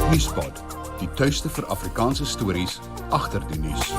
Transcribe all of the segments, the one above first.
Nuuspod, die tuiste vir Afrikaanse stories agter die nuus.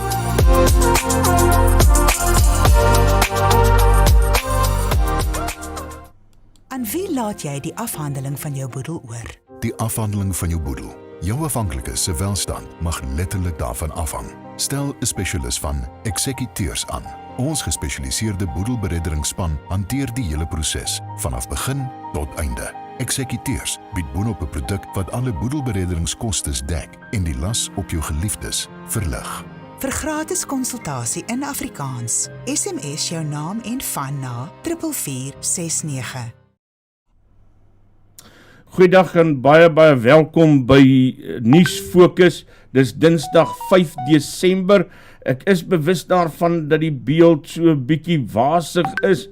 Aan wie laat jy die afhandeling van jou boedel oor? Die afhandeling van jou boedel. Jou afhanklikes se welstand mag letterlik daarvan afhang. Stel 'n spesialis van Eksekuteurs aan. Ons gespesialiseerde boedelberedderingsspan hanteer die hele proses, vanaf begin tot einde. Eksekuteurs bied boonop 'n produk wat alle boedelberedderingskostes dek en die las op jou geliefdes verlig. Vir gratis konsultasie in Afrikaans, SMS jou naam en van na 4469. Goeiedag en baie welkom by Nuus Fokus. Dis Dinsdag 5 Desember. Ek is bewus daarvan dat die beeld so bietjie wasig is.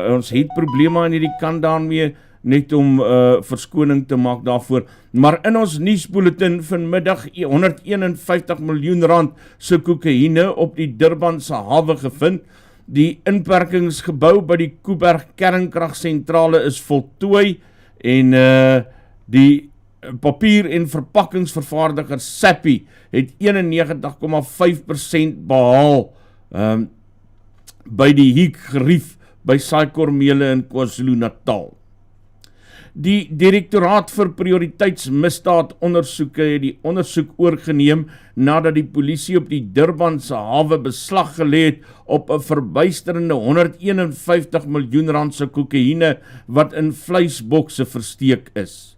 Ons het probleme aan hierdie kant daarmee, net om verskoning te maak daarvoor. Maar in ons nuusbulletin vanmiddag 151 miljoen rand se kokaine op die Durbanse hawe gevind. Die inperkingsgebou by die Koeberg kernkragsentrale is voltooi en die papier- en verpakkingsvervaardiger Sappi het 91,5% behaal by die Hiek-gerief by Saaikormele in KwaZulu-Natal. Die Direktoraat vir Prioriteitsmisdaadondersoeke het die ondersoek oorgeneem nadat die polisie op die Durbanse hawe beslag gelê het op 'n verbuisterende 151 miljoen rand se kokaine wat in vleisbokse versteek is.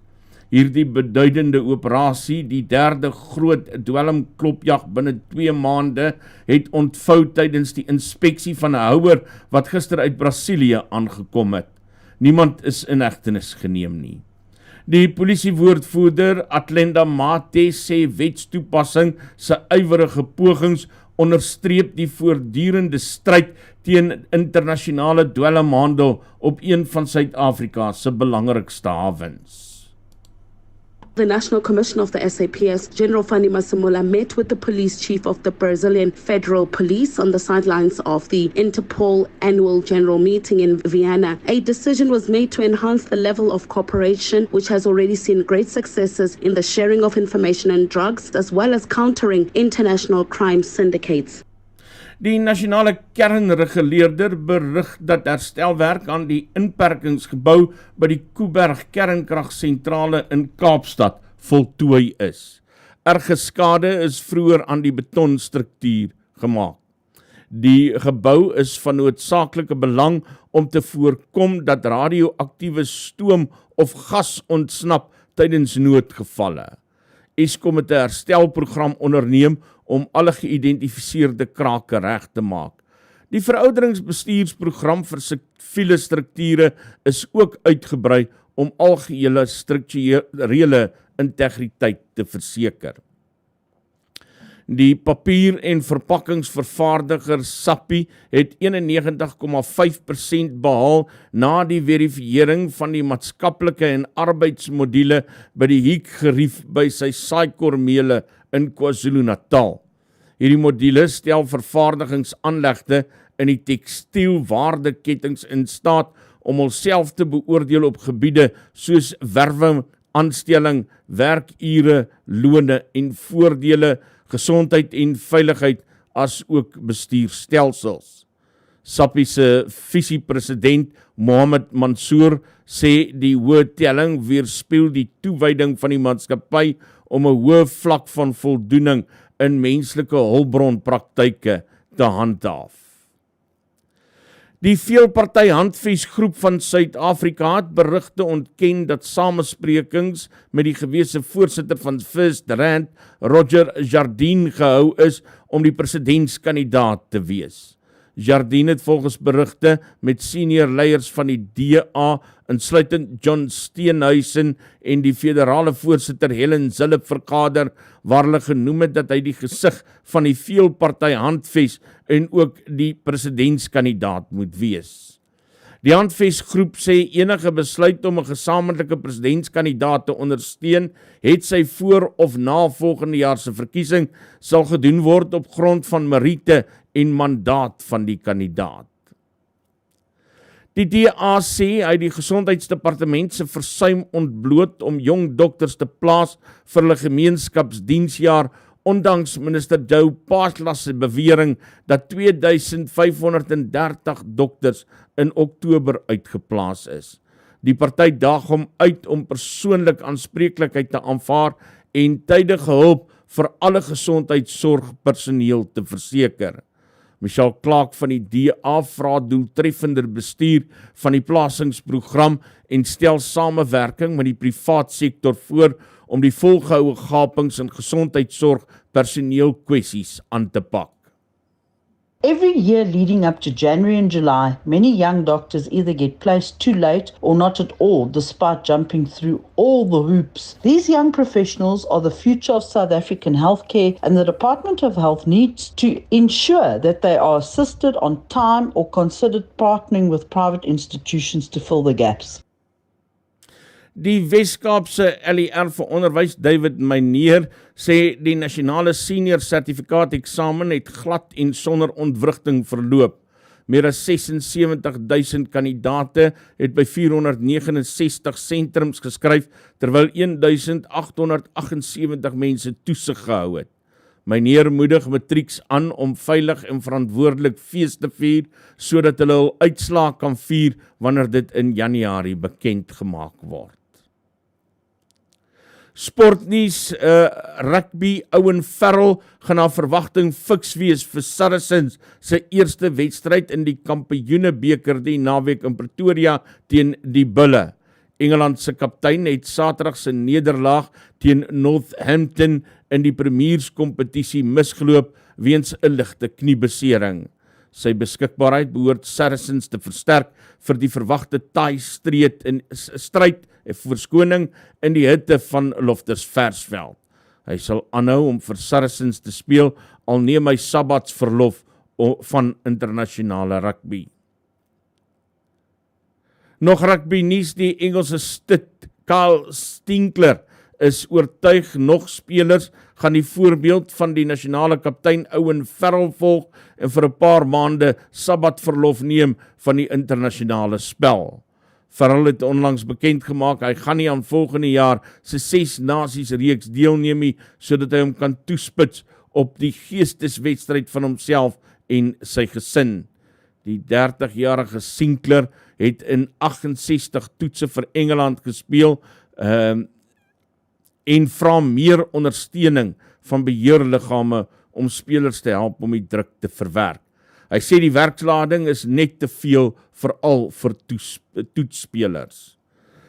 Hierdie beduidende operasie, die derde groot dwelmklopjag binne 2 maande, het ontvou tydens die inspeksie van 'n houer wat gister uit Brasilië aangekom het. Niemand is in hegtenis geneem nie. Die polisiewoordvoerder Atlenda Mate sê wetstoepassing se ywerige pogings onderstreep die voortdurende stryd teen internasionale dwelmhandel op een van Suid-Afrika se belangrikste hawens. The National Commission of the SAPS, General Fanny Masemola, met with the police chief of the Brazilian Federal Police on the sidelines of the Interpol annual general meeting in Vienna. A decision was made to enhance the level of cooperation, which has already seen great successes in the sharing of information and drugs, as well as countering international crime syndicates. Die nasionale kernreguleerder berig dat herstelwerk aan die inperkingsgebou by die Koeberg kernkragsentrale in Kaapstad voltooi is. Erge skade is vroeër aan die betonstruktuur gemaak. Die gebou is van noodsaaklike belang om te voorkom dat radioaktiewe stoom of gas ontsnap tydens noodgevalle. Eskom het 'n herstelprogram onderneem om alle geïdentifiseerde krake reg te maak. Die verouderingsbestuursprogram vir siviele strukture is ook uitgebrei om algehele strukturele integriteit te verseker. Die papier- en verpakkingsvervaardiger Sappi het 91,5% behaal na die verifiering van die maatskaplike en arbeidsmodule by die Hiek-gerief by sy Saaikormele in KwaZulu-Natal. Hierdie module stel vervaardigingsaanlegte in die tekstielwaardeketings in staat om hulself te beoordeel op gebiede soos werwe, aanstelling, werkure, lone en voordele, gesondheid en veiligheid, as ook bestuurstelsels. Sappi se visiepresident Mohammed Mansour sê die hoë telling weerspieël die toewyding van die maatskappy om 'n hoë vlak van voldoening in menslike hulpbronpraktyke te handhaaf. Die veelparty handvesgroep van Suid-Afrika het berigte ontken dat samesprekings met die gewese voorsitter van First Rand, Roger Jardine, gehou is om die presidentskandidaat te wees. Jardine het volgens berigte met senior leiers van die DA, insluitend John Steenhuisen en die federale voorsitter Helen Zille vergader, waar hulle genoem het dat hy die gesig van die veelparty handves en ook die presidentskandidaat moet wees. Die handvesgroep sê enige besluit om 'n gesamentlike presidentskandidaat te ondersteun, het sy voor of na volgende jaar se verkiesing, sal gedoen word op grond van meriete en mandaat van die kandidaat. Die DA sê hy die gesondheidsdepartement se versuim ontbloot om jong dokters te plaas vir hulle gemeenskapsdiensjaar, ondanks minister Joe Paslas se bewering dat 2530 dokters in Oktober uitgeplaas is. Die party daag hom uit om persoonlik aanspreeklikheid te aanvaar en tydige hulp vir alle gesondheidsorgpersoneel te verseker. Michelle Clark van die DA vra doeltreffender bestuur van die plasingsprogram en stel samewerking met die privaat sektor voor om die volgehoue gapings in gesondheidsorg personeel kwessies aan te pak. Every year leading up to January and July, many young doctors either get placed too late or not at all, despite jumping through all the hoops. These young professionals are the future of South African healthcare, and the Department of Health needs to ensure that they are assisted on time or considered partnering with private institutions to fill the gaps. Die Weskaapse LER vir onderwys, David Meneer, sê die nasionale senior sertifikaat eksamen het glad en sonder ontwrigting verloop. Meer as 76,000 kandidate het by 469 sentrums geskryf, terwyl 1,878 mense toesig gehou het. Meneer moedig matrieks aan om veilig en verantwoordelik fees te vier, sodat hulle hul uitslae kan vier wanneer dit in Januarie bekend gemaak word. Sportnuus, rugby, Owen Farrell gaan na verwagting fiks wees vir Saracens se eerste wedstryd in die Kampioenebeker die naweek in Pretoria teen die Bulle. Engeland se kaptein het Saterdag se nederlaag teen Northampton in die premierskompetisie misgeloop weens 'n ligte kniebesering. Sy beskikbaarheid behoort Saracens te versterk vir die verwagte taai stryd in die hitte van Loftus Versveld. Hy sal aanhou om vir Saracens te speel, al neem hy sabbatsverlof van internasionale rugby. Nog rugby nuus, die Engelse stit Carl Stinkler is oortuig nog spelers gaan die voorbeeld van die nasionale kaptein Owen Farrell volg en vir 'n paar maande sabbatverlof neem van die internasionale spel. Farrell het onlangs bekend gemaak, hy gaan nie aan volgende jaar se 6 nasies reeks deelneem nie, sodat hy hom kan toespits op die geesteswedstryd van homself en sy gesin. Die 30-jarige Sinclair het in 68 toetse vir Engeland gespeel en vra meer ondersteuning van beheerliggame om spelers te help om die druk te verwerk. Hy sê die werkslading is net te veel, veral vir toetsspelers.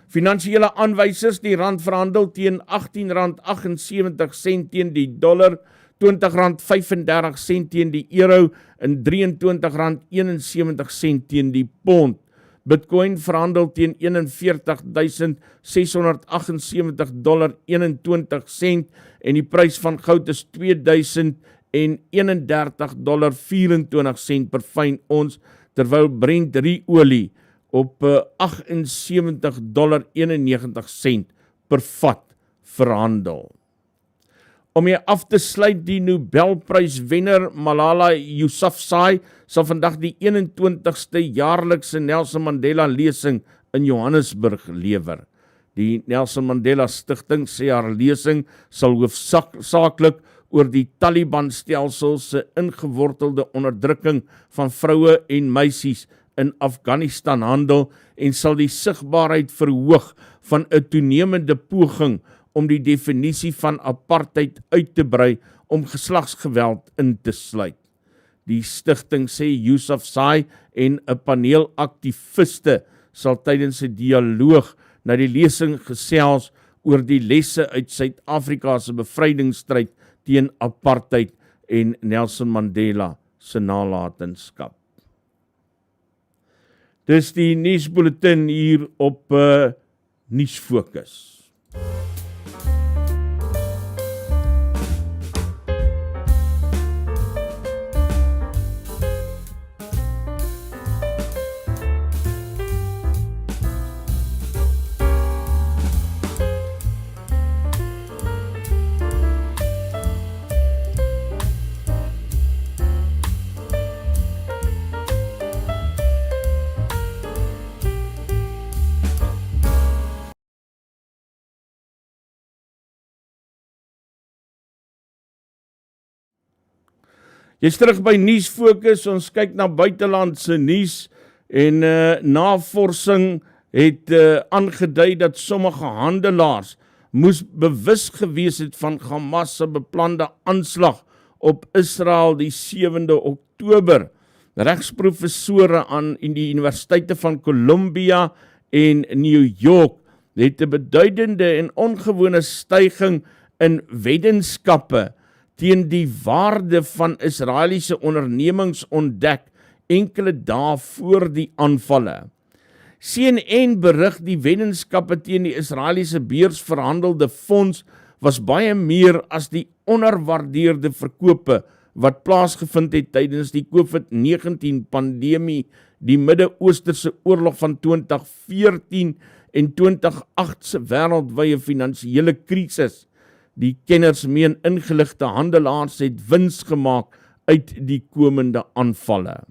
Finansiële aanwysers, die rand verhandel teen R18,78 teen die dollar, R20,35 teen die euro en R23,71 teen die pond. Bitcoin verhandel teen $41,678,21 en die prys van goud is $2,031,24 per fyn ons, terwyl Brent olie op $78,91 per vat verhandel. Om mee af te sluit, die Nobelpryswenner Malala Yousafzai sal vandag die 21ste jaarlikse Nelson Mandela lesing in Johannesburg lewer. Die Nelson Mandela Stichting sê haar lesing sal hoofsaaklik oor die Taliban-stelsel se ingewortelde onderdrukking van vroue en meisies in Afghanistan handel en sal die sigbaarheid verhoog van 'n toenemende poging om die definisie van apartheid uit te brei om geslagsgeweld in te sluit. Die stigting sê Yousafzai en 'n paneel aktiviste sal tydens 'n dialoog na die lesing gesels oor die lesse uit Suid-Afrika se bevrydingsstryd teen apartheid en Nelson Mandela se nalatenskap. Dis die nuusbulletin hier op Nuusfokus. Jy's terug by Nuus Fokus, ons kyk na buitelandse nuus en navorsing het aangedui dat sommige handelaars moes bewus gewees het van Hamas se beplande aanslag op Israel die 7de Oktober. Regsprofessore aan in die Universiteite van Columbia en New York het 'n beduidende en ongewone styging in weddenskappe teen die waarde van Israeliese ondernemings ontdek enkele dae voor die aanvalle. CNN berig die weddenskappe teen die Israeliese beursverhandelde fonds was baie meer as die onderwaardeerde verkope wat plaasgevind het tydens die COVID-19 pandemie, die Midde-Oosterse oorlog van 2014 en 2008 se wêreldwye finansiële krisis. Die kenners meen ingeligte handelaars het wins gemaak uit die komende aanvalle.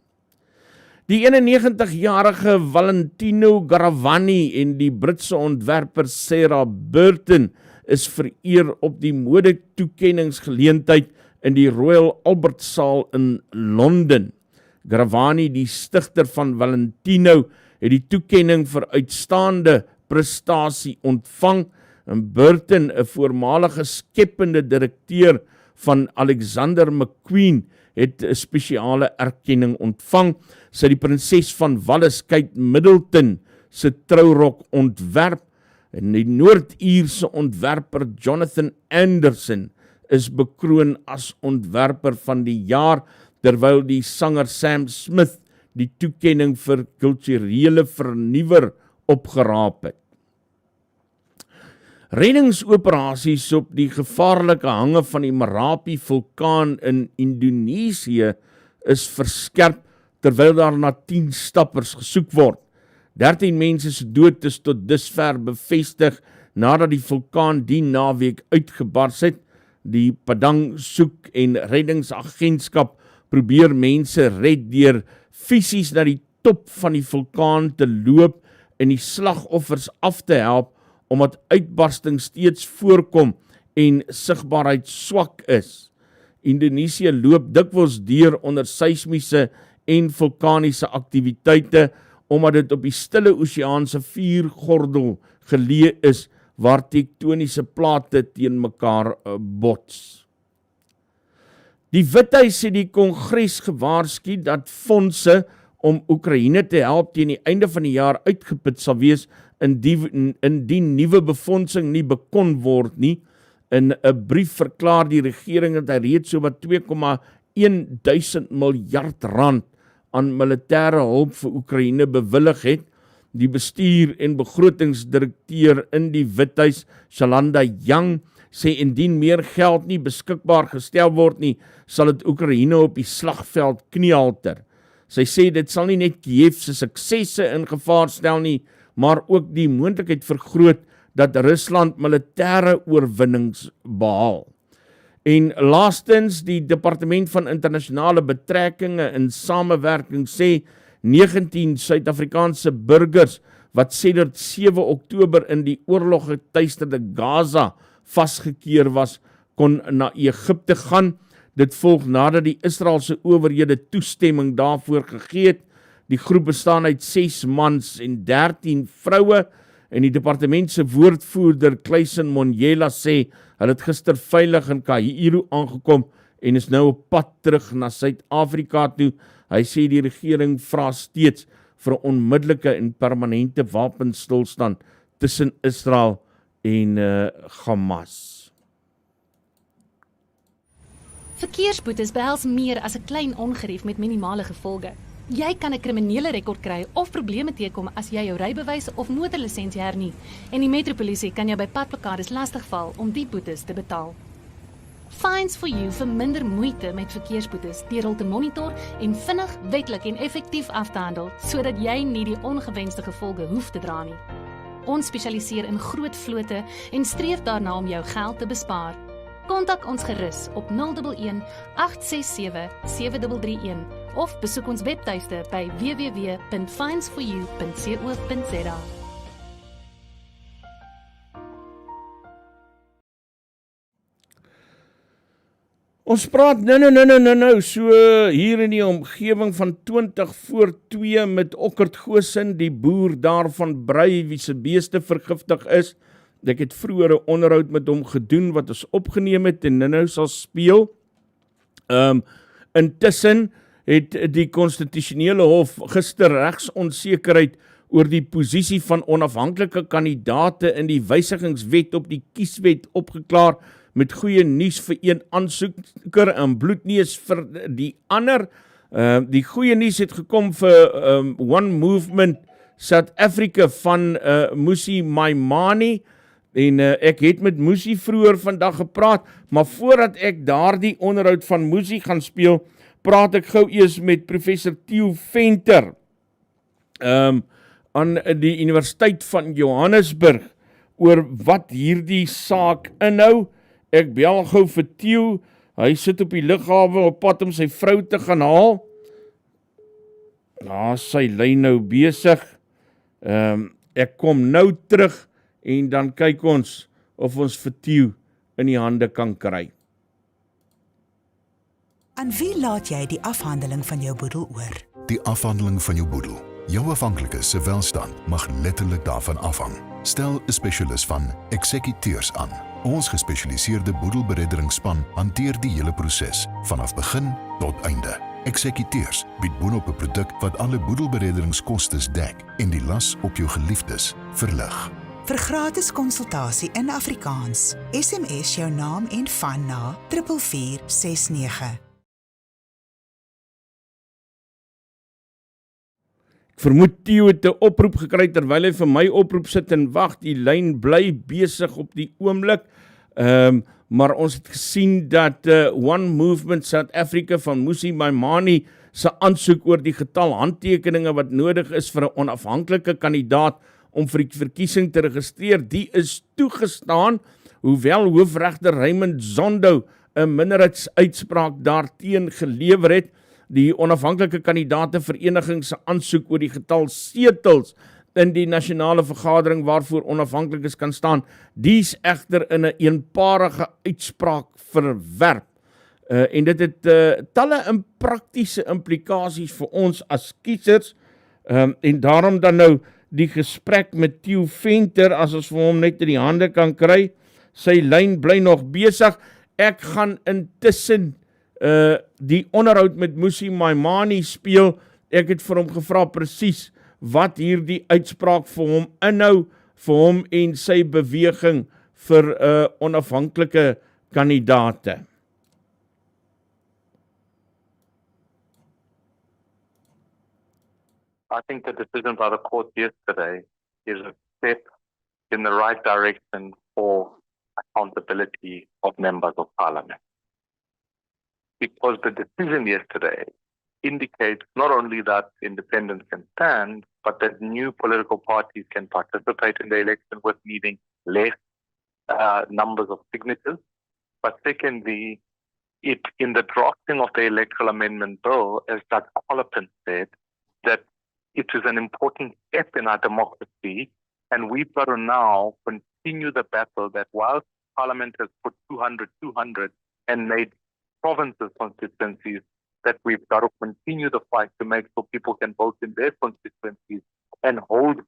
Die 91-jarige Valentino Garavani en die Britse ontwerper Sarah Burton is vereer op die mode-toekenningsgeleentheid in die Royal Albert Saal in Londen. Garavani, die stigter van Valentino, het die toekenning vir uitstaande prestasie ontvang, en Burton, 'n voormalige skepende direkteur van Alexander McQueen, het 'n spesiale erkenning ontvang. Sy die prinses van Wales, Kate Middleton, se trourok ontwerp, en die Noord-Ierse ontwerper Jonathan Anderson is bekroon as ontwerper van die jaar, terwyl die sanger Sam Smith die toekenning vir kulturele vernuwer opgeraap het. Reddingsoperasies op die gevaarlike hange van die Merapi-vulkaan in Indonesië is verskerp, terwyl daar na 10 stappers gesoek word. 13 mense se dood is tot dusver bevestig nadat die vulkaan die naweek uitgebars het. Die Padang soek en reddingsagentskap probeer mense red deur fisies na die top van die vulkaan te loop en die slagoffers af te help, omdat uitbarsting steeds voorkom en sigbaarheid swak is. Indonesië loop dikwels deur onder seismiese en vulkaniese aktiwiteite, omdat dit op die Stille Oseaanse vuurgordel geleë is, waar tektoniese plate teen mekaar bots. Die Withuis het die Kongres gewaarsku dat fondse om Oekraïne te help teen die einde van die jaar uitgeput sal wees, indien nuwe befondsing nie bekon word nie. In 'n brief verklaar die regering dat hy reeds so wat 2,1 miljard rand aan militêre hulp vir Oekraïne bewillig het. Die bestuur en begrotingsdirekteur in die Withuis, Shalanda Young, sê indien meer geld nie beskikbaar gestel word nie, sal dit Oekraïne op die slagveld kniehalter. Sy sê dit sal nie net Kiev se suksesse in gevaar stel nie, maar ook die moontlikheid vergroot dat Rusland militêre oorwinnings behaal. En laastens, die Departement van Internasionale Betrekkinge in samewerking sê 19 Suid-Afrikaanse burgers wat sedert 7 Oktober in die oorlog getuisterde Gaza vasgekeer was, kon na Egipte gaan. Dit volg nadat die Israeliese owerhede toestemming daarvoor gegee het. Die groep bestaan uit 6 mans en 13 vroue, en die departement se woordvoerder Clayson Monjela sê hulle het gister veilig in Kaïro aangekom en is nou op pad terug na Suid-Afrika toe. Hy sê die regering vra steeds vir 'n onmiddellike en permanente wapenstilstand tussen Israel en Hamas. Verkeersboetes behels meer as 'n klein ongerief met minimale gevolge. Jy kan 'n kriminele rekord kry of probleme teekom as jy jou rybewys of motorlisensie hernie, en die metropolisie kan jou by padblokkades lastigval om die boetes te betaal. Fines for You vir minder moeite met verkeersboetes deur hul te monitor en vinnig, wetlik en effektief af te handel, sodat jy nie die ongewenste gevolge hoef te dra nie. Ons spesialiseer in groot vlote en streef daarna om jou geld te bespaar. Kontak ons gerus op 011 867 7331 of besoek ons webtuiste by www.finesforyou.co.za. Ons praat nou, so hier in die omgewing van 20 voor 2 met Ockert Goosen, die boer daar van Brei, wie se beeste vergiftig is. Ek het vroeër 'n onderhoud met hom gedoen, wat ons opgeneem het en nou sal speel. Intussen het die konstitusionele hof gister regsonsekerheid oor die posisie van onafhanklike kandidaate in die wysigingswet op die kieswet opgeklaar, met goeie nuus vir een aansoeker en bloedneus vir die ander. Die goeie nuus het gekom vir One Movement South Africa van Musi Maimane, en ek het met Musi vroeër vandag gepraat, maar voordat ek daardie onderhoud van Musi gaan speel, praat ek gou eers met professor Theo Venter aan die Universiteit van Johannesburg oor wat hierdie saak inhou. Ek bel gou vir Theo, hy sit op die lughawe op pad om sy vrou te gaan haal. Sy lyn nou besig. Ek kom nou terug en dan kyk ons of ons vir Theo in die hande kan kry. Aan wie laat jy die afhandeling van jou boedel oor? Die afhandeling van jou boedel. Jou afhanklikes se welstand mag letterlik daarvan afhang. Stel 'n spesialis van Eksekuteurs aan. Ons gespesialiseerde boedelberedderingsspan hanteer die hele proses, vanaf begin tot einde. Eksekuteurs bied boonop 'n produk wat alle boedelberedderingskostes dek en die las op jou geliefdes verlig. Vir gratis konsultasie in Afrikaans, SMS jou naam en van na 4469. Ek vermoed Theo het 'n oproep gekry terwyl hy vir my oproep sit en wag. Die lyn bly besig op die oomblik. Maar ons het gesien dat One Movement South Africa van Musi Maimane se aansoek oor die getal handtekeninge wat nodig is vir 'n onafhanklike kandidaat om vir die verkiesing te registreer, die is toegestaan, hoewel hoofregter Raymond Zondo 'n minderheidsuitspraak daarteen gelewer het. Die onafhanklike kandidaate vereniging se aansoek oor die getal setels in die nasionale vergadering waarvoor onafhanklikes kan staan, dies egter in 'n eenparige uitspraak verwerp. En dit het talle in praktiese implikasies vir ons as kiesers, en daarom dan nou die gesprek met Theo Venter, as ons vir hom net in die hande kan kry. Sy lyn bly nog besig. Ek gaan intussen die onderhoud met Musi Maimane speel. Ek het vir hom gevra presies wat hierdie uitspraak vir hom inhou, vir hom en sy beweging vir onafhanklike kandidaate. I think the decision by the court yesterday is a step in the right direction for accountability of members of parliament. Because the decision yesterday indicates not only that independents can stand, but that new political parties can participate in the election with needing less numbers of signatures. But secondly, in the drafting of the electoral amendment bill, as Judge Oliphant said, that it is an important step in our democracy, and we've got to now continue the battle that whilst Parliament has put 200 and made provinces constituencies, that we've got to continue the fight to make sure people can vote in their constituencies and hold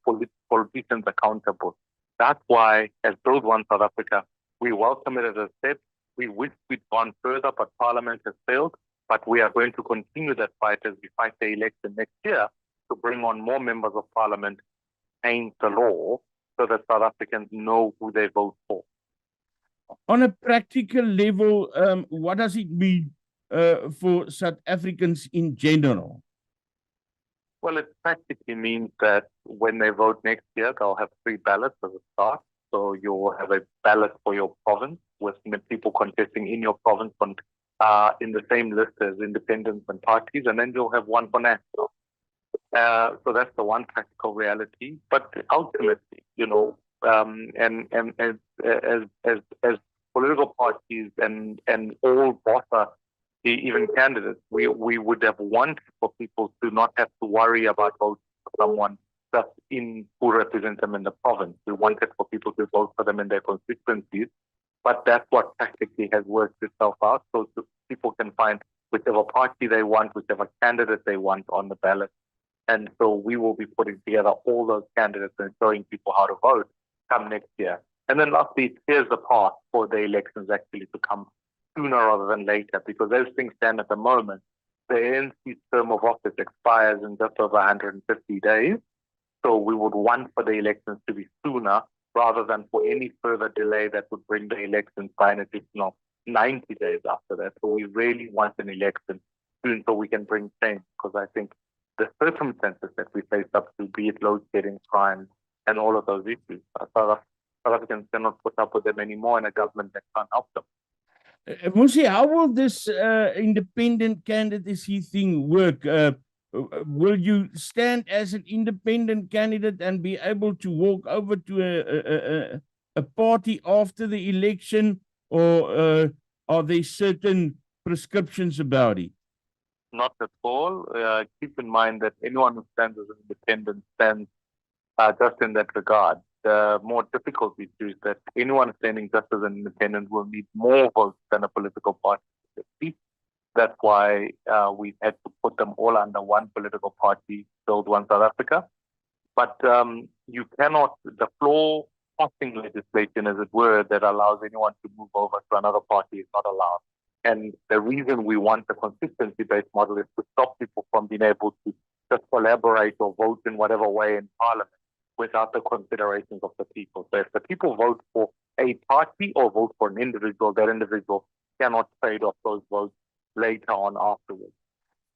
politicians accountable. That's why, as Build One South Africa, we welcome it as a step. We wish we'd gone further, but Parliament has failed. But we are going to continue that fight as we fight the election next year to bring on more members of Parliament, change the law, so that South Africans know who they vote for. On a practical level, what does it mean for South Africans in general? Well, it practically means that when they vote next year, they'll have 3 ballots as a start. So you'll have a ballot for your province with people contesting in your province in the same list as independents and parties, and then you'll have one for national. So that's the one practical reality. But ultimately, and as political parties and all BOSA, even candidates, we would have wanted for people to not have to worry about voting for someone just who represents them in the province. We wanted for people to vote for them in their constituencies. but that's what practically has worked itself out. So people can find whichever party they want, whichever candidate they want on the ballot. And so we will be putting together all those candidates and showing people how to vote come next year. And then lastly, here's the path for the elections actually to come sooner rather than later, because as things stand at the moment, the ANC's term of office expires in just over 150 days. So we would want for the elections to be sooner rather than for any further delay that would bring the elections by an additional 90 days after that. So we really want an election soon so we can bring change, because I think the circumstances that we face up to, be it load shedding, crime, and all of those issues, South Africans cannot put up with them anymore in a government that can't help them. Musi, how will this independent candidacy thing work? Will you stand as an independent candidate and be able to walk over to a party after the election, or are there certain prescriptions about it? Not at all. Keep in mind that anyone who stands as an independent stands just in that regard. The more difficult issue is that anyone standing just as an independent will need more votes than a political party. That's why we've had to put them all under one political party, Build One South Africa. But you cannot, the floor passing legislation, as it were, that allows anyone to move over to another party is not allowed. And the reason we want the consistency-based model is to stop people from being able to just collaborate or vote in whatever way in Parliament without the considerations of the people. So if the people vote for a party or vote for an individual, that individual cannot trade off those votes later on afterwards.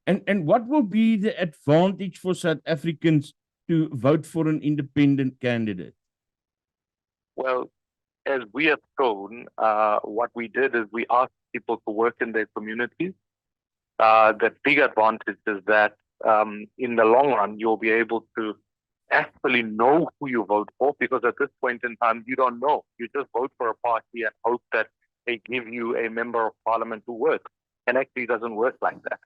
And what will be the advantage for South Africans to vote for an independent candidate? Well, as we have shown, what we did is we asked people to work in their communities. The big advantage is that in the long run, you'll be able to actually know who you vote for, because at this point in time, you don't know. You just vote for a party and hope that they give you a member of parliament who works. And actually, it doesn't work like that.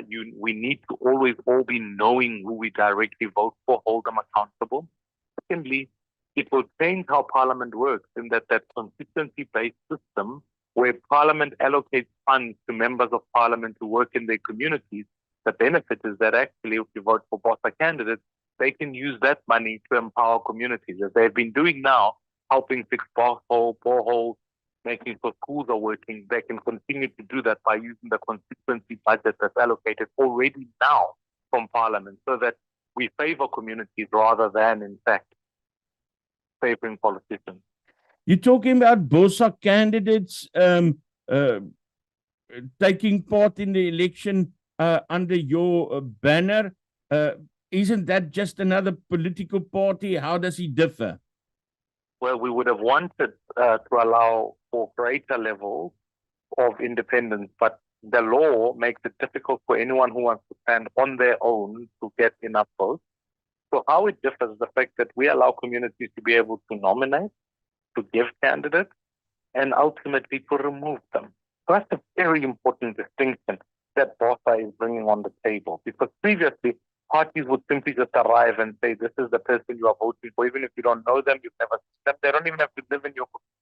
We need to always all be knowing who we directly vote for, hold them accountable. Secondly, it will change how Parliament works in that consistency-based system where Parliament allocates funds to members of Parliament who work in their communities. The benefit is that actually, if you vote for BOSA candidates, they can use that money to empower communities, as they've been doing now, helping fix boreholes, making sure schools are working. They can continue to do that by using the consistency budget that's allocated already now from Parliament, so that we favor communities rather than, in fact, favoring politicians. You're talking about BOSA candidates taking part in the election under your banner. Isn't that just another political party? How does he differ? Well, we would have wanted to allow for greater levels of independence, but the law makes it difficult for anyone who wants to stand on their own to get enough votes. So how it differs is the fact that we allow communities to be able to nominate, to give candidates, and ultimately to remove them. So that's a very important distinction that BOSA is bringing on the table, because previously, parties would simply just arrive and say, this is the person you are voting for, even if you don't know them, you've never seen them, they don't even have to live in your community.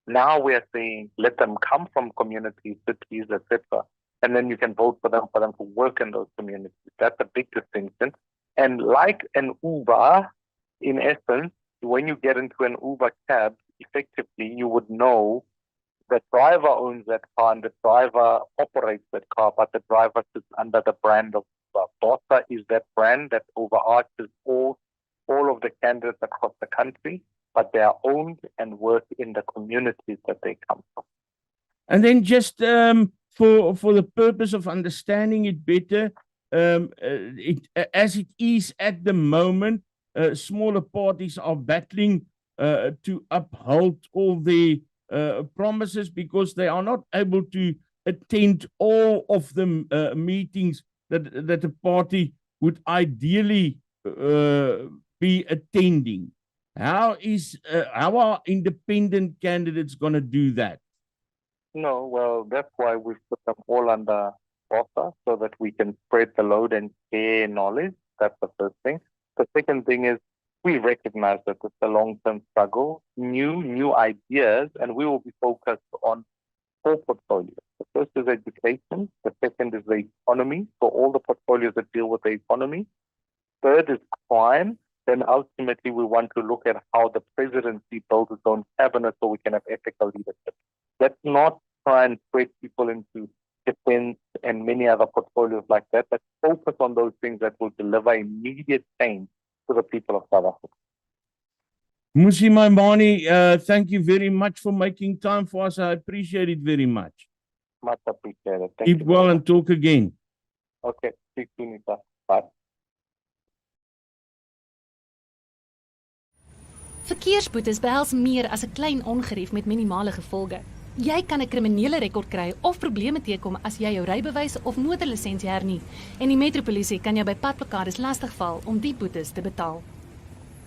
Now we're saying, let them come from communities, cities, etc., and then you can vote for them to work in those communities. That's a big distinction. And like an Uber, in essence, when you get into an Uber cab, effectively, you would know the driver owns that car and the driver operates that car, but the driver sits under the brand of BOSA is that brand that overarches all of the candidates across the country, but they are owned and work in the communities that they come from. And then just for the purpose of understanding it better, as it is at the moment, smaller parties are battling to uphold all the promises, because they are not able to attend all of the meetings that a party would ideally be attending. How are independent candidates going to do that? No, well, that's why we've put them all under BOSA, so that we can spread the load and share knowledge. That's the first thing. The second thing is we recognize that it's a long-term struggle, new ideas, and we will be focused on 4 portfolios. The first is education, the second is the economy, so all the portfolios that deal with the economy. Third is crime, then ultimately we want to look at how the presidency builds its own cabinet so we can have ethical leadership. Let's not try and spread people into defense and many other portfolios like that, but focus on those things that will deliver immediate change to the people of South Africa. Musi Maimani, thank you very much for making time for us. I appreciate it very much. Much appreciated. Thank Keep you well very and talk again. much. Okay, speak to you, Nita. Bye. Verkeersboetes behels meer as 'n klein ongerief met minimale gevolge. Jy kan 'n kriminele rekord kry of probleme teekom as jy jou rybewys of motorlisensie hernie en die metropolisie kan jou by padblokkades lastigval om die boetes te betaal.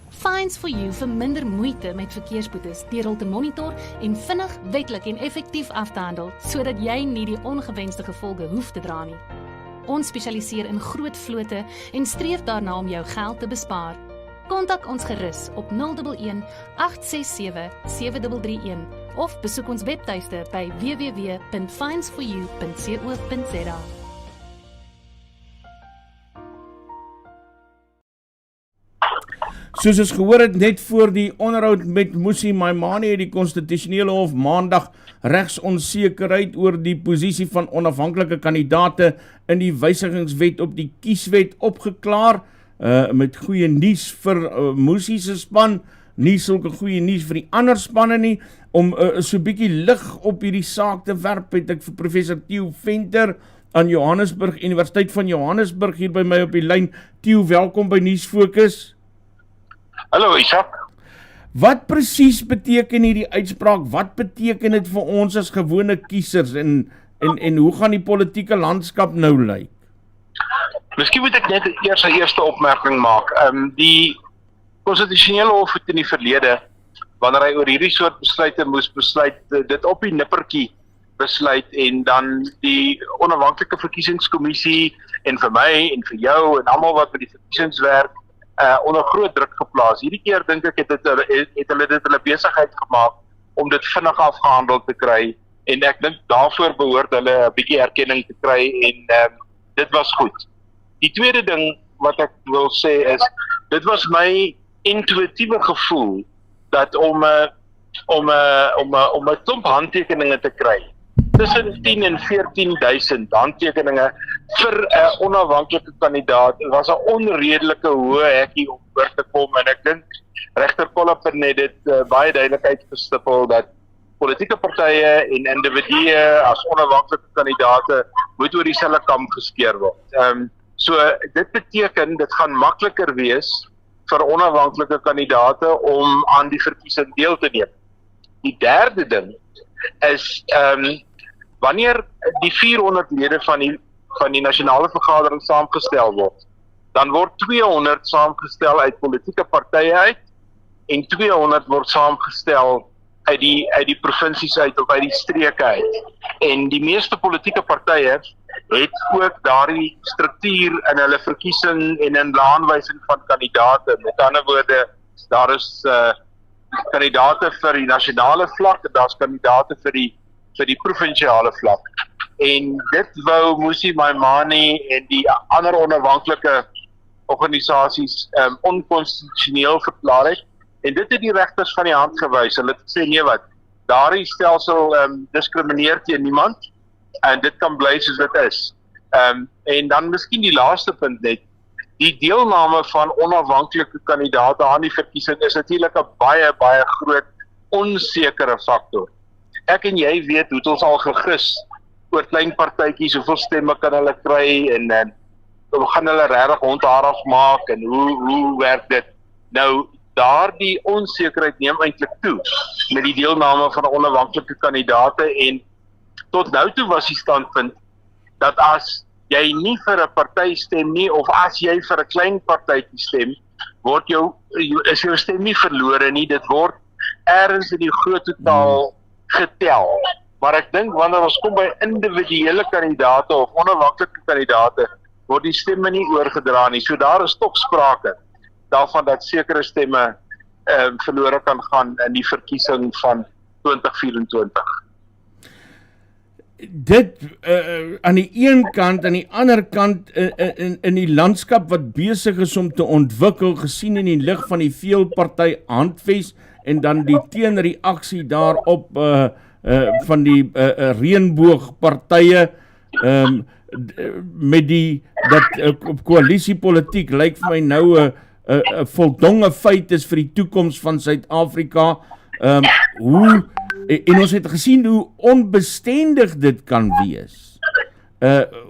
Fines for You vir minder moeite met verkeersboetes deur hul te monitor en vinnig, wetlik en effektief af te handel sodat jy nie die ongewenste gevolge hoef te dra nie. Ons spesialiseer in groot vlote en streef daarna om jou geld te bespaar. Kontak ons gerus op 011 867 7331 of besoek ons webtuiste by www.finesforyou.co.za. Soos ons gehoor het net voor die onderhoud met Musi Maimani het die Konstitusionele Hof Maandag regsonsekerheid oor die posisie van onafhanklike kandidaate in die wysigingswet op die kieswet opgeklaar. Met goeie nuus vir Musi se span, nie sulke goeie nuus vir die ander spanne nie. Om so 'n bietjie lig op hierdie saak te werp, het ek vir professor Theo Venter aan Johannesburg, Universiteit van Johannesburg hier by my op die lyn. Theo, welkom by Nuusfokus. Hallo Isak. Wat presies beteken hierdie uitspraak? Wat beteken dit vir ons as gewone kiesers en hoe gaan die politieke landskap nou lyk? Miskien moet ek net eers 'n eerste opmerking maak. Die Konstitusionele Hof het in die verlede, wanneer hy oor hierdie soort besluite moes besluit, dit op die nippertjie besluit en dan die onafhanklike verkiesingskommissie en vir my en vir jou en almal wat met die verkiesingswerk onder groot druk geplaas. Hierdie keer dink ek het hulle dit hulle besigheid gemaak om dit vinnig afgehandel te kry en ek dink daarvoor behoort hulle 'n bietjie erkenning te kry en dit was goed. Die tweede ding wat ek wil sê is, dit was my intuïtiewe gevoel dat om 'n klomp handtekeninge te kry, tussen 10 en 14.000 handtekeninge vir 'n onafhanklike kandidaat, was 'n onredelike hoë hekkie om oor te kom en ek dink regter Kollepen het dit baie duidelik uitgestipel dat politieke partye en individue as onafhanklike kandidaate moet oor dieselfde kam geskeer word. So dit beteken, dit gaan makliker wees vir onafhanklike kandidaate om aan die verkiesing deel te neem. Die derde ding is, wanneer die 400 lede van die nasionale vergadering saamgestel word, dan word 200 saamgestel uit politieke partye uit en 200 word saamgestel uit die provinsies uit of uit die streke uit. En die meeste politieke partye het ook daardie struktuur in hulle verkiesing en in die aanwysing van kandidate. Met ander woorde, daar is kandidate vir die nasionale vlak en daar's kandidate vir die provinsiale vlak. En dit wou Musi Maimani en die ander onafhanklike organisasies onkonstitusioneel verklaar het. En dit het die regters van die hand gewys. Hulle het gesê, nee wat, daardie stelsel diskrimineer teen niemand en dit kan bly soos dit is. En dan miskien die laaste punt net, die deelname van onafhanklike kandidate aan die verkiesing is natuurlik 'n baie groot onsekere faktor. Ek en jy weet hoe ons al gegis oor klein partytjies, hoeveel stemme kan hulle kry en gaan hulle regtig hondharig maak en hoe werk dit? Nou, daardie onsekerheid neem eintlik toe met die deelname van onafhanklike kandidate en tot nou toe was die standpunt dat as jy nie vir 'n party stem nie of as jy vir 'n klein partytjie stem, is jou stem nie verlore nie, dit word ergens in die groot totaal getel. Maar ek dink wanneer ons kom by individuele kandidate of onafhanklike kandidate, word die stemme nie oorgedra nie. So daar is tog sprake daarvan dat sekere stemme verlore kan gaan in die verkiesing van 2024. Dit aan die een kant, aan die ander kant in die landskap wat besig is om te ontwikkel, gesien in die lig van die veelparty handves en dan die teenreaksie daarop van die reënboogpartye met die koalisiepolitiek lyk vir my nou 'n voldonge feit is vir die toekoms van Suid-Afrika. En ons het gesien hoe onbestendig dit kan wees.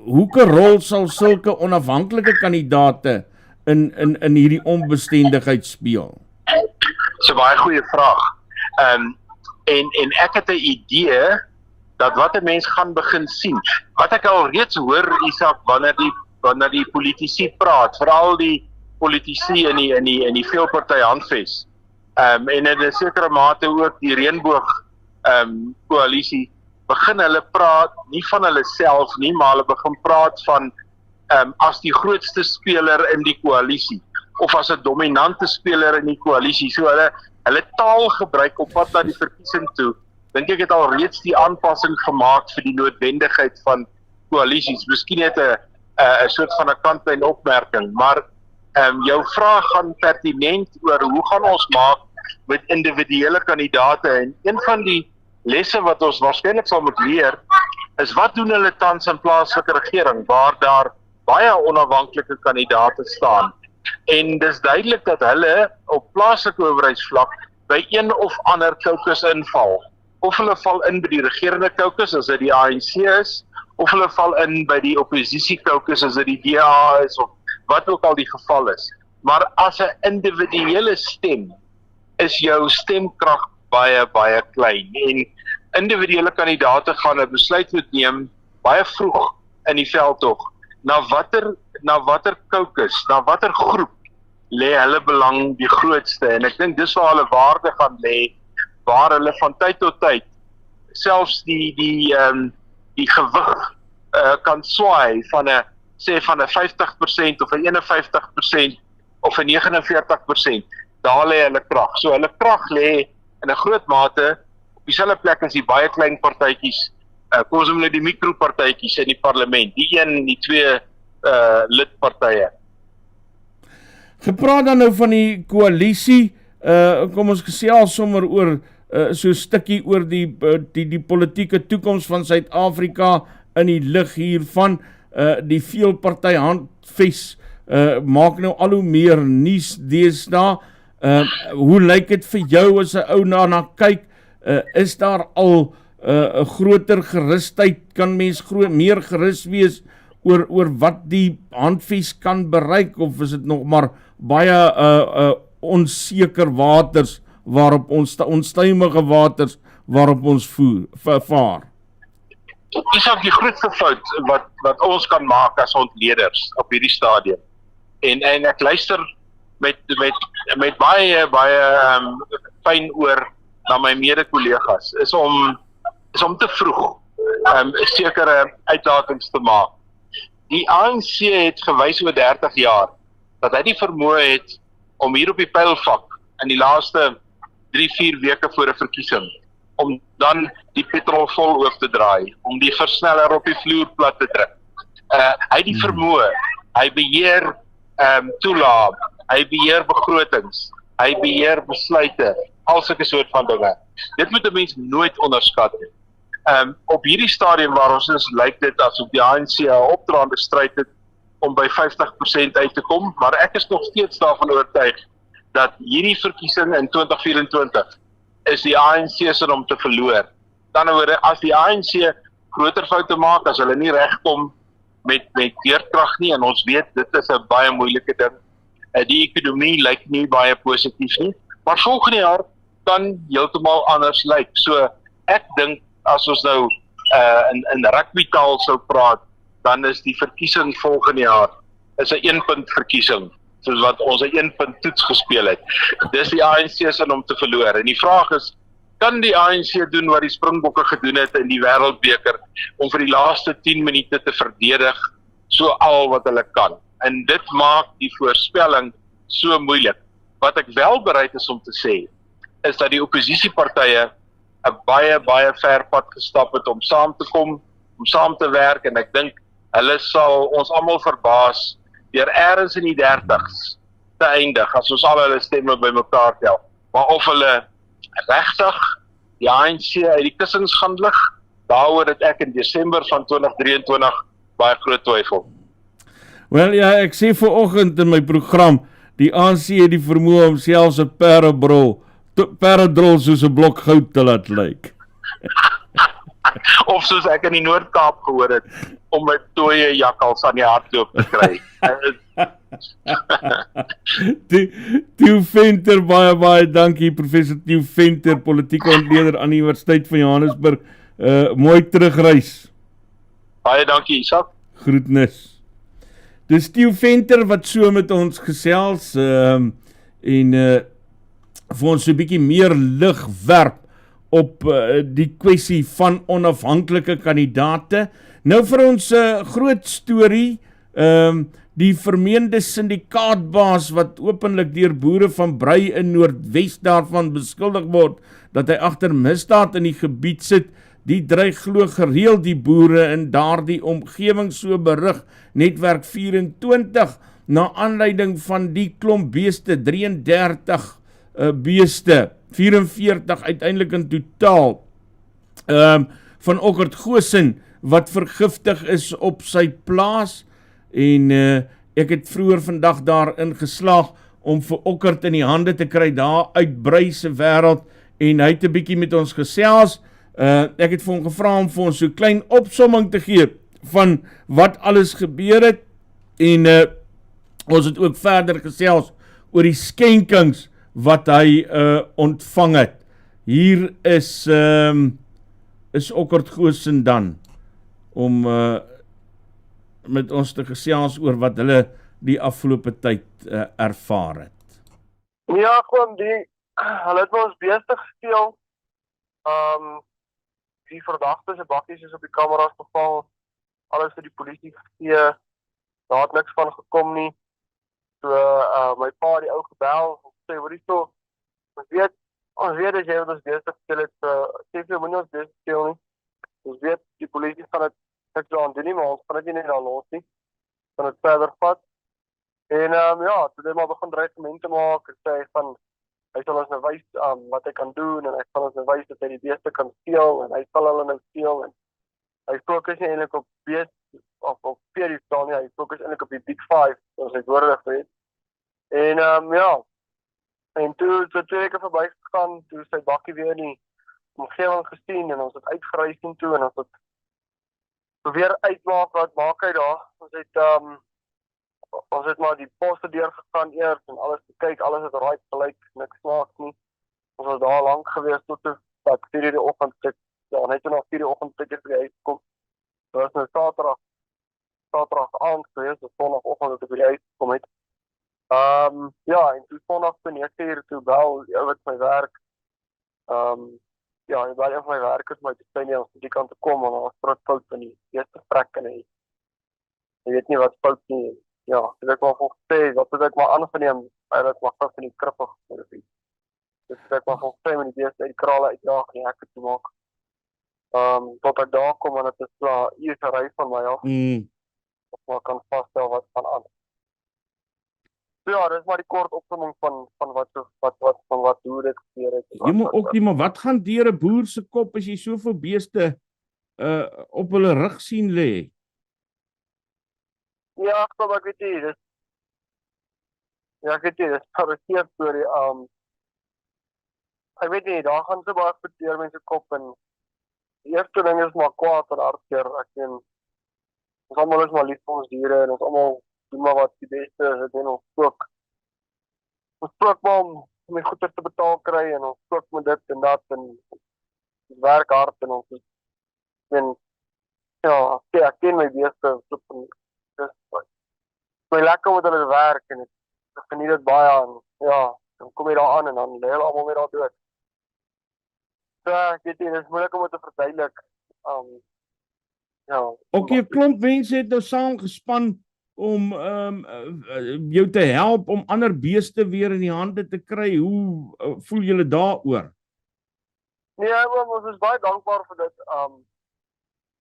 Hoeke rol sal sulke onafhanklike kandidate in hierdie onbestendigheid speel? Dis 'n baie goeie vraag. En ek het 'n idee dat wat 'n mens gaan begin sien. Wat ek al reeds hoor, Isak, wanneer die politici praat, veral die politici in die veelparty handves, en in 'n sekere mate ook die reënboog koalisie, begin hulle praat nie van hulle self nie, maar hulle begin praat van as die grootste speler in die koalisie of as 'n dominante speler in die koalisie. So hulle taalgebruik op pad na die verkiesing toe, dink ek het al reeds die aanpassing gemaak vir die noodwendigheid van koalisies. Miskien net 'n soort van 'n kantlyn opmerking, maar jou vraag gaan pertinent oor hoe gaan ons maak met individuele kandidate, en een van die lesse wat ons waarskynlik sal moet leer, is wat doen hulle tans in plaaslike regering, waar daar baie onafhanklike kandidate staan. En dis duidelik dat hulle op plaaslike owerheidsvlak by een of ander caucus inval. Of hulle val in by die regerende caucus as dit die ANC is, of hulle val in by die opposisie caucus as dit die DA is, of wat ook al die geval is. Maar as 'n individuele stem is jou stemkrag baie, baie klein. En individuele kandidate gaan 'n besluit moet neem baie vroeg in die veldtog. Na watter caucus, na watter groep lê hulle belang die grootste? En ek dink dis waar hulle waarde gaan lê, waar hulle van tyd tot tyd selfs die gewig kan swaai van 'n 50% of 'n 51% of 'n 49%. Daar lê hulle krag. So hulle krag lê in 'n groot mate op dieselfde plek as die baie klein partytjies, kom ons noem hulle die mikropartytjies in die parlement, die 2 lidpartye. Gepraat dan nou van die koalisie, kom ons gesels sommer oor so 'n stukkie oor die politieke toekoms van Suid-Afrika in die lig hiervan. Die veelparty handves maak nou al hoe meer nuus deesdae. Hoe lyk dit vir jou as 'n ou na kyk? Is daar al 'n groter gerusheid? Kan mens meer gerus wees oor wat die handves kan bereik, of is dit nog maar baie onseker waters waarop ons onstuimige waters waarop ons vaar? Dis ook die grootste fout wat ons kan maak as ontleeders op hierdie stadium. En ek luister met baie pyn oor na my mede-kollegas, is om te vroeg sekere uitlatings te maak. Die ANC het gewys oor 30 jaar dat hy die vermoë het om hier op die pylvak in die laaste 3-4 weke voor 'n verkiesing, om dan die petrol vol hoof te draai, om die versneller op die vloer plat te druk. Hy het die vermoë, hy beheer toelaat, hy beheer begrotings, hy beheer besluite, al sulke soort van dinge. Dit moet 'n mens nooit onderskat nie. Op hierdie stadium waar ons is, lyk dit asof die ANC 'n opdraande stryd het om by 50% uit te kom, maar ek is nog steeds daarvan oortuig dat hierdie verkiesing in 2024 is die ANC se om te verloor. Dan oor as die ANC groter foute maak, as hulle nie regkom met veerkrag nie, en ons weet dit is 'n baie moeilike ding. Die ekonomie lyk nie baie positief nie, maar volgende jaar kan heeltemal anders lyk. So ek dink as ons nou in rugbytaal sou praat, dan is die verkiesing volgende jaar is 'n 1-punt verkiesing, soos wat ons 'n 1-punt toets gespeel het. Dis die ANC se om te verloor. En die vraag is, kan die ANC doen wat die Springbokke gedoen het in die Wêreldbeker, om vir die laaste 10 minute te verdedig so al wat hulle kan? En dit maak die voorspelling so moeilik. Wat ek wel bereid is om te sê, is dat die oppositiepartye 'n baie ver pad gestap het om saam te kom, om saam te werk, en ek dink hulle sal ons almal verbaas deur eers in die 30s te eindig, as ons al hulle stemme bymekaar tel. Maar of hulle regtig die ANC uit die kussings gaan lig, daaroor het ek in Desember van 2023 baie groot twyfel. Wel ja, ek sê vanoggend in my program, die ANC het die vermoë om selfs 'n perdrol soos 'n blok goud te laat lyk. Of soos ek in die Noord-Kaap gehoor het, om my dooie jakkals aan die hardloop te kry. Theo Venter, baie dankie, professor Theo Venter, politieke ontleder aan die Universiteit van Johannesburg. Mooi terugreis. Baie dankie, Isak. Groetnis. Dis Theo Venter wat so met ons gesels en vir ons so 'n bietjie meer lig werp op die kwessie van onafhanklike kandidaate. Nou vir ons groot storie, die vermeende syndikaatbaas wat openlik deur boere van Brei in Noordwes daarvan beskuldig word dat hy agter misdaad in die gebied sit, die dreig glo gereeld die boere in daardie omgewing, so berig Netwerk 24, na aanleiding van die klomp beeste, 33 beeste, 44 uiteindelik in totaal, van Ockert Goosen, wat vergiftig is op sy plaas, en ek het vroeër vandag daarin geslaag om vir Ockert in die hande te kry daar uit Brei se wêreld, en hy het 'n bietjie met ons gesels. Ek het vir hom gevra om vir ons so 'n klein opsomming te gee van wat alles gebeur het, en ons het ook verder gesels oor die skenkings wat hy ontvang het. Hier is Ockert Goosen dan, om met ons te gesels oor wat hulle die afgelope tyd ervaar het. Ja, gewoon hulle het ons beeste gesteel. Die verdagte se bakkies is op die kameras gevang, alles vir die polisie gegee, daar het niks van gekom nie. So my pa die ou gebel, sê hoor hierso, ons weet as jy ons beeste gesteel het, sê vir moenie ons beeste steel nie. Ons weet die polisie gaan dit niks aan doen nie, maar ons gaan dit nie net daar los nie. Gaan dit verder vat. En ja, toe het maar begin dreigemente maak, en sê van hy sal ons nou wys wat hy kan doen, en hy sal ons nou wys dat hy die beeste kan steel, en hy sal hulle nou steel, en hy fokus nie eintlik op beeste, of op pedestal nie, hy fokus eintlik op die Big 5, soos hy woorde weet. En ja, en toe so 2 weke verby gegaan, toe sy bakkie weer in die omgewing gesien, en ons het uitgereis toe, en ons het probeer uitmaak wat maak hy daar. Ons het maar die poste deurgegaan eers, en alles gekyk, alles het right gelyk, niks snaaks nie. Ons was daar lank gewees, tot dat 4 die oggend, net na 4 die oggend vir die huis kom. Dit was nou Saterdag aand gewees, dus Sondagoggend dat ek by die huis gekom het. Ja, en toe Sondag toe 9 uur toe bel die ou wat my werk. Ja, hy bel een van my werkers my te sê nie, ons die kant te kom, en daar was groot fout in die eerste trek, en hy weet nie wat fout nie. Ja, dit ek maar volgens wat het ek maar aangeneem, hy het maar vast in die krippe gegeven. Dus ek maar volgens met die beeste uit die krale uitdaag en die hekke te maak. Tot ek daar kom, en het is eerste reis van my af, of maar kan vaststel wat van aan. So ja, dit is maar die kort opsomming van wat hoe dit gebeur het. Jy moet ook nie, maar wat gaan deur 'n boer se kop as jy soveel beeste op hulle rug sien lê? Ja, ek weet nie, dit is een storie. Ek weet nie, daar gaan so baie goed deur mense kop, en die eerste ding is maar kwaad en hartseer. Ek sien, ons almal is maar lief vir ons diere, en ons almal doen maar wat die beste is, en ons spook. Ons spook maar om my goeder te betaal kry, en ons spook met dit en dat, en ons werk hard, en ons ek ken my beste, my lekker met hulle werk, en ek geniet dit baie, en ja, dan kom jy daar aan, en dan lê hulle allemaal weer daar dood. So, ek weet nie, dit is moeilik om het te verduidelik. Ja. Ook 'n klomp mense het nou saam gespan om jou te help om ander beeste weer in die hande te kry? Hoe voel julle daaroor? Nee, ons is baie dankbaar vir dit.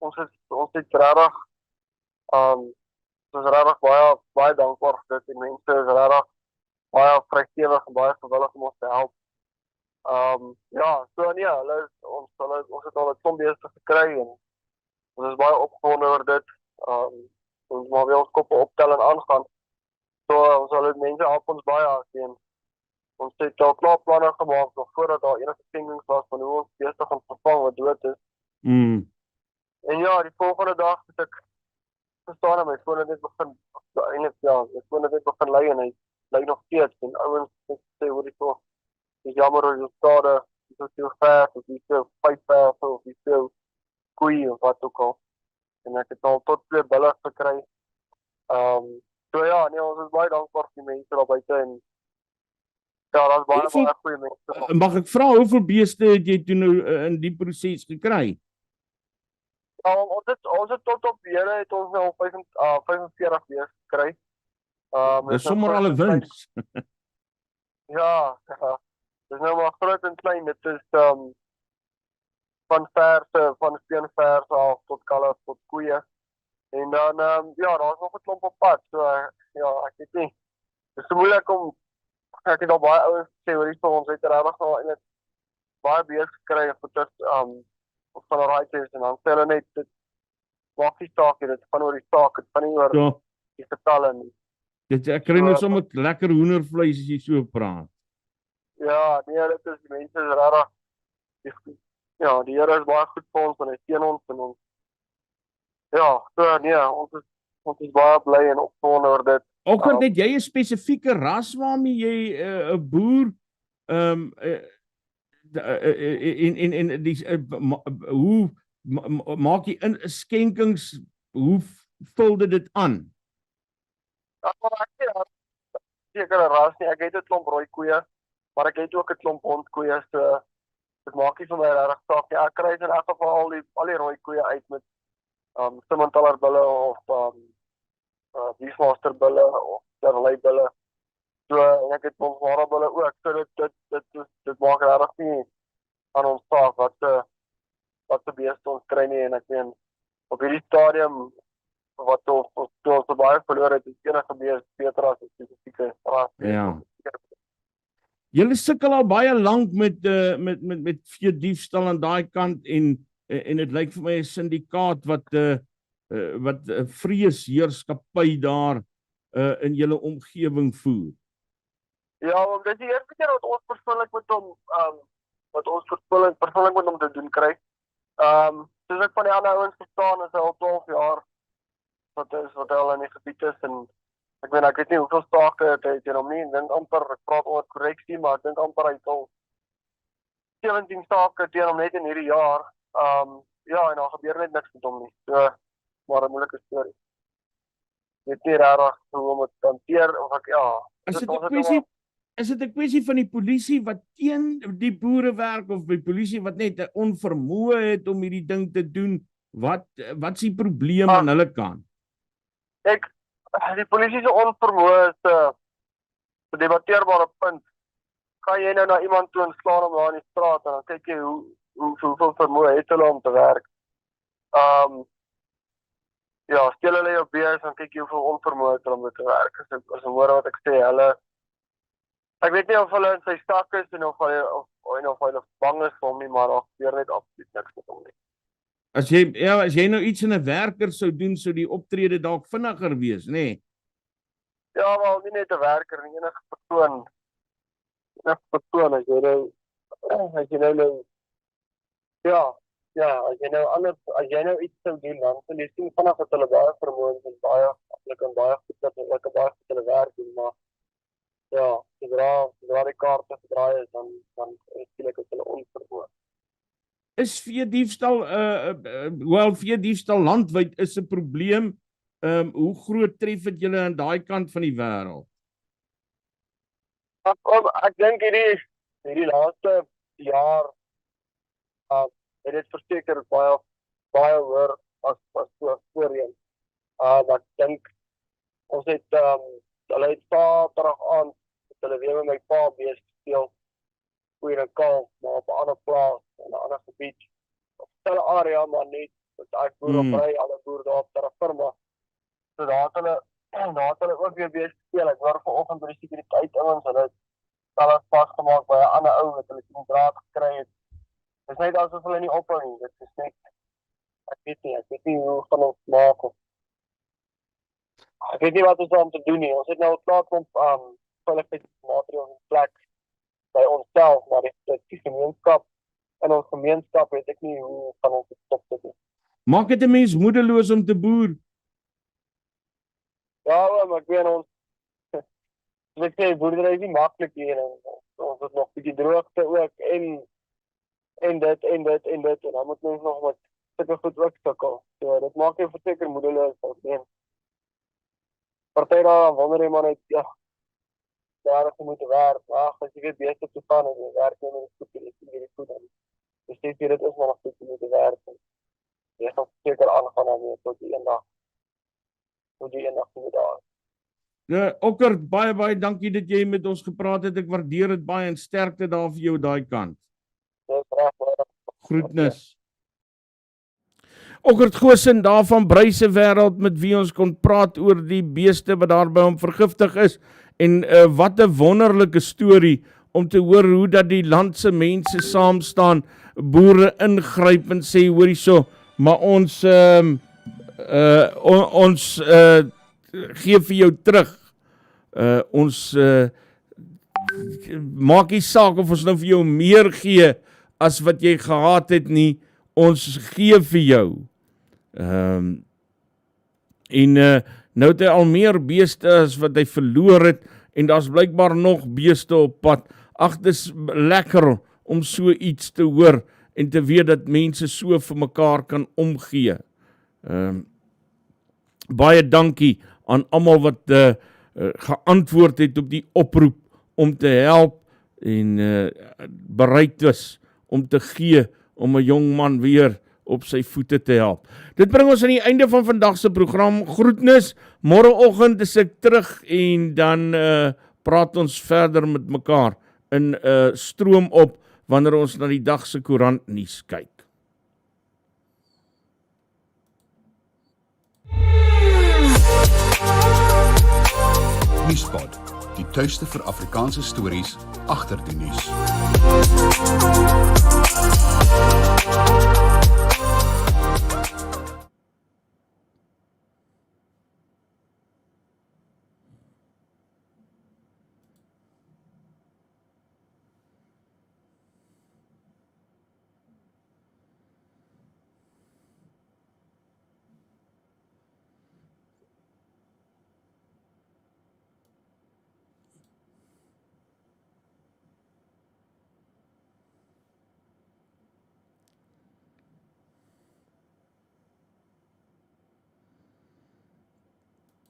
Ons het regtig ons is regtig baie dankbaar vir dit. Die mense is regtig baie vrygewig en baie gewillig om ons te help. Ja, so nee, ons het al 'n klomp beeste gekry en ons is baie opgewonde oor dit. Ons maar weer ons koppe optel en aangaan. So ons sal dit mense help ons baie sien. Ons het al klaar planne gemaak nog voordat daar enige skenkings was van hoe ons beeste gaan vervang wat dood is. En ja, die volgende dag het ek gestaan en my foon het net begin eintlik my foon het net begin lei en hy lei nog steeds en ouens sê hoor ek so dis jammer oor die skade, dis so ver, of dis so 5 ver of dis so koeie of wat ook al. En ek het al tot 2 bulle gekry. So ja, nee, ons is baie dankbaar vir die mense daar buite en ja, daar's baie goeie mense. Mag ek vra hoeveel beeste het jy toe nou in die proses gekry? Ons het tot op hede het ons nou 45 beeste gekry. Dis sommer al 'n wins. Ja, dis nou maar groot en klein. Dit is van verse, van steenverse af tot kalf tot koeie. En dan ja, daar's nog 'n klomp op pad. So ja, ek weet nie. Dit is moeilik om ek het al baie ouens gesê hoor hier vir ons het regtig al eintlik baie beeste gekry en vir dit of van raaites en dan sê hulle net dit maak nie saak nie, dit gaan oor die saak, dit gaan nie oor die getalle nie. Ek kry nou sommer lekker hoendervleis as jy so praat. Ja, nee, dit is die mense is regtig ja, die Here is baie goed vir ons en hy seën ons en ons ja, so nee, ons is baie bly en opgewonde oor dit. Ockert, het jy 'n spesifieke ras waarmee jy 'n boer hoe maak jy skenkings, hoe vul dit aan? Sekere ras nie, ek het 'n klomp rooi koeie, maar ek het ook 'n klomp hondkoeie, so dit maak nie vir my regtig saak nie. Ek kry in elk geval al die rooi koeie uit met Simmentaler bulle of Beefmaster bulle of Terlei bulle. So en ek het ons ware bulle ook. So dit maak regtig nie aan ons saak wat se beeste ons kry nie en ek meen op hierdie stadium wat ons baie verloor het, is enige beeste beter as 'n spesifieke ras. Ja. Julle sukkel al baie lank met vee diefstal aan daai kant en dit lyk vir my 'n syndikaat wat vreesheerskappy daar in julle omgewing voer. Ja, want dit is die eerste keer wat ons persoonlik met hom persoonlik met hom te doen kry. Soos ek van die ander ouens verstaan is hy al 12 jaar wat hy al in die gebied is en ek weet nie hoeveel sake het hy teen hom nie, ek dink amper, ek praat oor korreksie, maar ek dink amper hy het al 17 sake teen hom net in hierdie jaar. Ja, en daar gebeur net niks met hom nie. So, maar 'n moeilike storie. Ek weet nie regtig hoe om dit te hanteer of ek Is dit 'n kwessie van die polisie wat teen die boere werk of die polisie wat net 'n onvermoë het om hierdie ding te doen? Wat is die probleem aan hulle kant? Die polisie se onvermoë is 'n debatteerbare punt. Gaan jy nou na iemand toe en slaan hom daar in die straat en dan kyk jy hoeveel vermoë het hulle om te werk. Ja, stel hulle jou bees en kyk jy hoeveel onvermoë het hulle om te werk. As 'n woord wat ek sê, ek weet nie of hulle in sy stak is en of hulle bang is vir hom nie, maar daar gebeur net absoluut niks met hom nie. As jy nou iets in 'n werker sou doen, sou die optrede dalk vinniger wees, nê? Nee? Ja, maar nie net 'n werker nie, enige persoon as jy nou as jy nou iets sou doen, dan sal jy sien vinnig dat hulle baie vermoënd en baie goed hulle werk doen, maar ja, sodra die kaarte gedraai is, dan skielik is hulle onvermoë. Is veediefstal landwyd is 'n probleem. Hoe groot tref dit julle aan daai kant van die wêreld? Ek dink hierdie laaste jaar het dit verseker baie hoër as voorheen. Ek dink Ons het hulle het Saterdag aand hulle weer met my pa beeste gespeel. Koeie en kalf, maar op 'n ander plaas in 'n ander gebied. Op 'n stille area, maar net met ek boer op ry, alle boere daar op Terra. So daar het hulle ook weer beeste gespeel. Ek hoor vanoggend by die sekuriteit ouens, hulle het alles vasgemaak by 'n ander ou wat hulle in draad gekry het. Dit is net asof hulle nie ophou nie. Dit is net ek weet nie hoe gaan ons maak of ek weet nie wat ons daarom te doen nie. Ons het nou 'n klomp veiligheidsmaatreëls in plek by onsself, maar die gemeenskap in ons gemeenskap weet ek nie hoe gaan ons dit stop te doen. Maak dit 'n mens moedeloos om te boer? Ja, maar ek weet ons ek sê boerdery is nie maklik hier en ons het nog 'n bietjie droogte ook en dit en dan moet ons nog met sulke goed ook sukkel. So dit maak jou verseker moedeloos of party daar wonder jy maar net daar is moeite werk. As jy weet beeste te staan en jy werk nie met die goed dan. Dus dit is maar nog goed moeite werk. Jy gaan seker aangaan daarmee tot die eendag moet daar. Ockert, baie dankie dat jy met ons gepraat het. Ek waardeer dit baie en sterkte daar vir jou daai kant. Groetnis. Ockert Goosen daar van Bruise wêreld met wie ons kon praat oor die beeste wat daar by hom vergiftig is en wat 'n wonderlike storie om te hoor hoe dat die landse mense saam staan, boere ingryp en sê hoor hierso, maar ons gee vir jou terug. Ons maak nie saak of ons nou vir jou meer gee as wat jy gehad het nie, ons gee vir jou. Nou het hy al meer beeste as wat hy verloor het en daar's blykbaar nog beeste op pad. Ag, dis lekker om so iets te hoor en te weet dat mense so vir mekaar kan omgee. Baie dankie aan almal wat geantwoord het op die oproep om te help en bereid is om te gee om 'n jong man weer op sy voete te help. Dit bring ons aan die einde van vandag se program. Groetnis, môreoggend is ek terug en dan praat ons verder met mekaar in Stroomop wanneer ons na die dag se koerant nuus kyk. Nuuspod, die tuiste vir Afrikaanse stories agter die nuus.